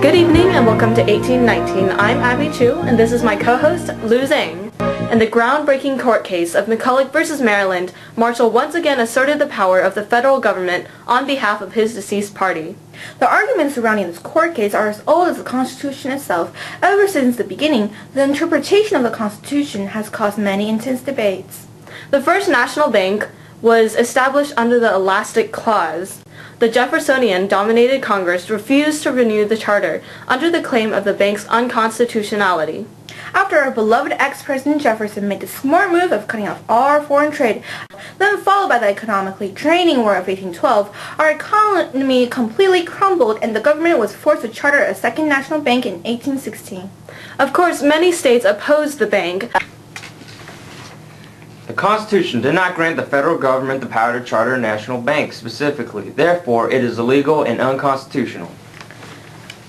Good evening and welcome to 1819. I'm Abby Chu and this is my co-host Lu Zhang. In the groundbreaking court case of McCulloch versus Maryland, Marshall once again asserted the power of the federal government on behalf of his deceased party. The arguments surrounding this court case are as old as the Constitution itself. Ever since the beginning, the interpretation of the Constitution has caused many intense debates. The first national bank was established under the Elastic Clause. The Jeffersonian-dominated Congress refused to renew the charter under the claim of the bank's unconstitutionality. After our beloved ex-President Jefferson made the smart move of cutting off all our foreign trade, then followed by the economically draining War of 1812, our economy completely crumbled and the government was forced to charter a second national bank in 1816. Of course, many states opposed the bank. The Constitution did not grant the federal government the power to charter a national bank specifically. Therefore, it is illegal and unconstitutional.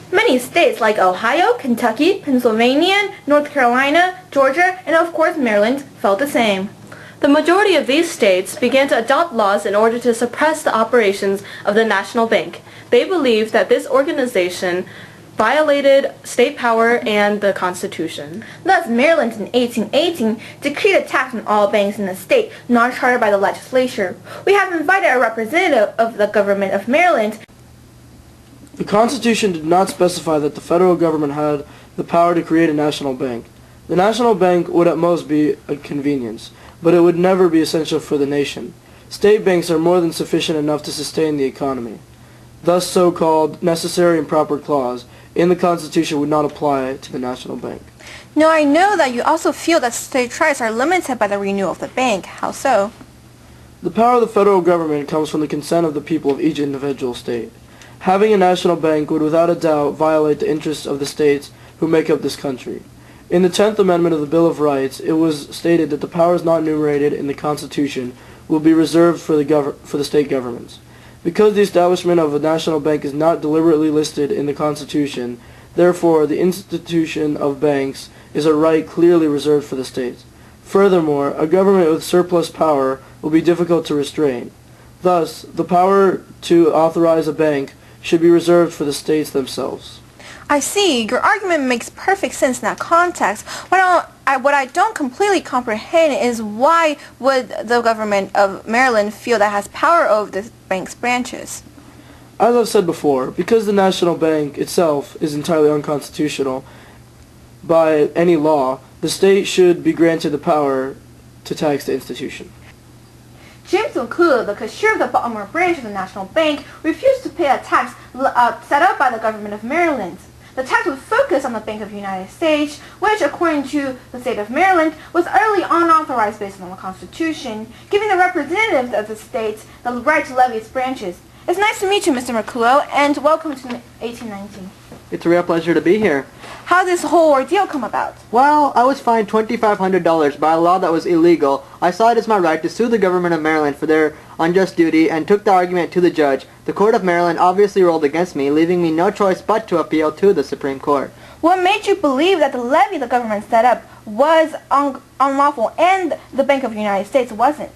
Many states like Ohio, Kentucky, Pennsylvania, North Carolina, Georgia, and of course Maryland felt the same. The majority of these states began to adopt laws in order to suppress the operations of the national bank. They believed that this organization violated state power and the Constitution. Thus, Maryland in 1818 decreed a tax on all banks in the state not chartered by the legislature. We have invited a representative of the government of Maryland. The Constitution did not specify that the federal government had the power to create a national bank. The national bank would at most be a convenience, but it would never be essential for the nation. State banks are more than sufficient enough to sustain the economy. Thus, so-called necessary and proper clause in the Constitution would not apply to the national bank. Now, I know that you also feel that state rights are limited by the renewal of the bank. How so? The power of the federal government comes from the consent of the people of each individual state. Having a national bank would without a doubt violate the interests of the states who make up this country. In the 10th Amendment of the Bill of Rights, it was stated that the powers not enumerated in the Constitution will be reserved for the state governments. Because the establishment of a national bank is not deliberately listed in the Constitution, therefore the institution of banks is a right clearly reserved for the states. Furthermore, a government with surplus power will be difficult to restrain. Thus, the power to authorize a bank should be reserved for the states themselves. I see. Your argument makes perfect sense in that context. What I don't completely comprehend is why would the government of Maryland feel that has power over the bank's branches? As I've said before, because the national bank itself is entirely unconstitutional by any law, the state should be granted the power to tax the institution. James McCulloch, the cashier of the Baltimore branch of the National Bank, refused to pay a tax set up by the government of Maryland. The tax would focus on the Bank of the United States, which, according to the state of Maryland, was utterly unauthorized based on the Constitution, giving the representatives of the states the right to levy its branches. It's nice to meet you, Mr. McCulloch, and welcome to 1819. It's a real pleasure to be here. How did this whole ordeal come about? Well, I was fined $2,500 by a law that was illegal. I saw it as my right to sue the government of Maryland for their unjust duty and took the argument to the judge. The court of Maryland obviously ruled against me, leaving me no choice but to appeal to the Supreme Court. What made you believe that the levy the government set up was unlawful and the Bank of the United States wasn't?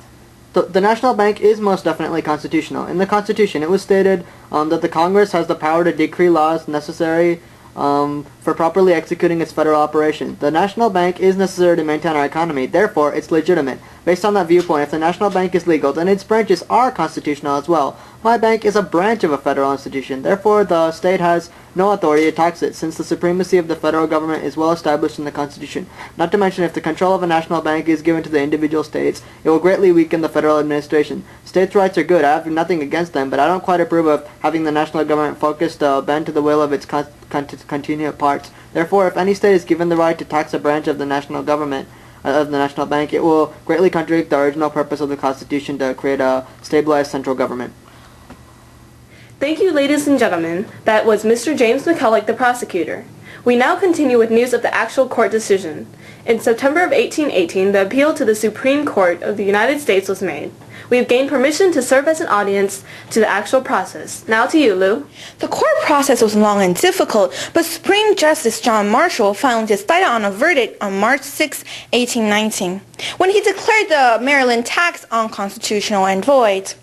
The National Bank is most definitely constitutional. In the Constitution, it was stated that the Congress has the power to decree laws necessary for properly executing its federal operation. The National Bank is necessary to maintain our economy, therefore it's legitimate. Based on that viewpoint, if the National Bank is legal, then its branches are constitutional as well. My bank is a branch of a federal institution, therefore the state has no authority to tax it, since the supremacy of the federal government is well established in the Constitution. Not to mention, if the control of a national bank is given to the individual states, it will greatly weaken the federal administration. States' rights are good, I have nothing against them, but I don't quite approve of having the national government focused bend to the will of its continued parts. Therefore, if any state is given the right to tax a branch of the national government, of the national bank, it will greatly contradict the original purpose of the Constitution to create a stabilized central government. Thank you, ladies and gentlemen. That was Mr. James McCulloch, the prosecutor. We now continue with news of the actual court decision. In September of 1818, the appeal to the Supreme Court of the United States was made. We have gained permission to serve as an audience to the actual process. Now to you, Lou. The court process was long and difficult, but Supreme Justice John Marshall finally decided on a verdict on March 6, 1819, when he declared the Maryland tax unconstitutional and void.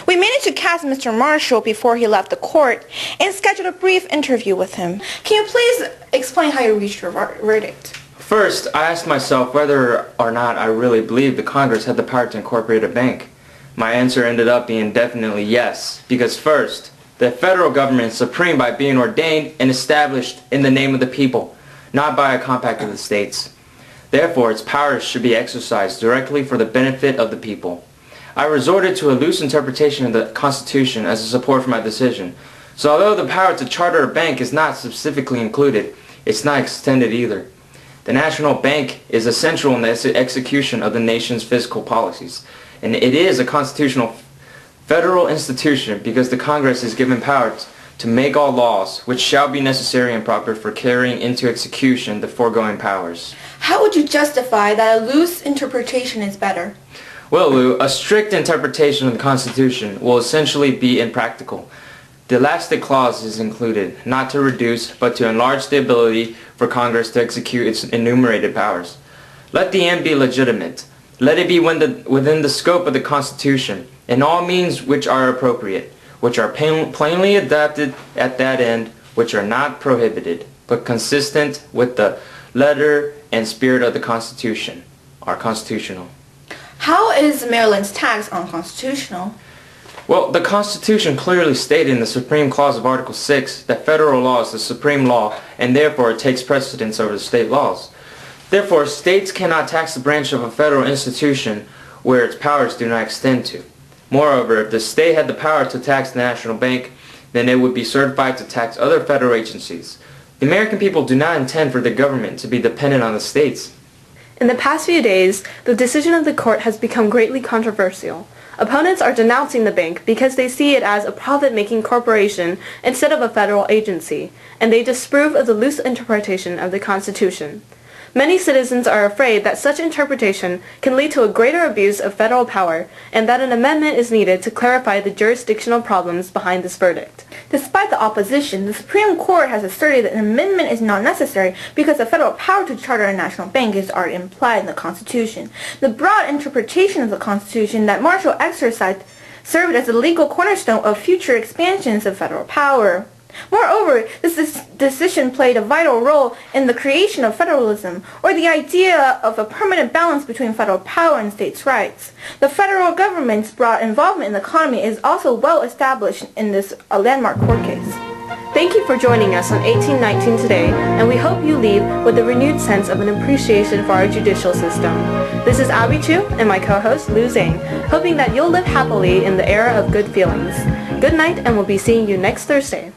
We managed to catch Mr. Marshall before he left the court and scheduled a brief interview with him. Can you please explain how you reached your verdict? First, I asked myself whether or not I really believed the Congress had the power to incorporate a bank. My answer ended up being definitely yes, because first, the federal government is supreme by being ordained and established in the name of the people, not by a compact of the states. Therefore, its powers should be exercised directly for the benefit of the people. I resorted to a loose interpretation of the Constitution as a support for my decision. So although the power to charter a bank is not specifically included, it's not extended either. The National Bank is essential in the execution of the nation's fiscal policies, and it is a constitutional federal institution because the Congress is given power to make all laws which shall be necessary and proper for carrying into execution the foregoing powers. How would you justify that a loose interpretation is better? Well, Lou, a strict interpretation of the Constitution will essentially be impractical. The elastic clause is included, not to reduce, but to enlarge the ability for Congress to execute its enumerated powers. Let the end be legitimate. Let it be within the scope of the Constitution, in all means which are appropriate, which are plainly adapted at that end, which are not prohibited, but consistent with the letter and spirit of the Constitution, are constitutional. How is Maryland's tax unconstitutional? Well, the Constitution clearly stated in the Supreme Clause of Article 6 that federal law is the supreme law and therefore it takes precedence over the state laws. Therefore, states cannot tax the branch of a federal institution where its powers do not extend to. Moreover, if the state had the power to tax the National Bank, then it would be certified to tax other federal agencies. The American people do not intend for the government to be dependent on the states. In the past few days, the decision of the court has become greatly controversial. Opponents are denouncing the bank because they see it as a profit-making corporation instead of a federal agency, and they disapprove of the loose interpretation of the Constitution. Many citizens are afraid that such interpretation can lead to a greater abuse of federal power and that an amendment is needed to clarify the jurisdictional problems behind this verdict. Despite the opposition, the Supreme Court has asserted that an amendment is not necessary because the federal power to charter a national bank is already implied in the Constitution. The broad interpretation of the Constitution that Marshall exercised served as a legal cornerstone of future expansions of federal power. Moreover, this decision played a vital role in the creation of federalism, or the idea of a permanent balance between federal power and states' rights. The federal government's broad involvement in the economy is also well established in this landmark court case. Thank you for joining us on 1819 today, and we hope you leave with a renewed sense of an appreciation for our judicial system. This is Abby Chu and my co-host Lu Zhang, hoping that you'll live happily in the era of good feelings. Good night, and we'll be seeing you next Thursday.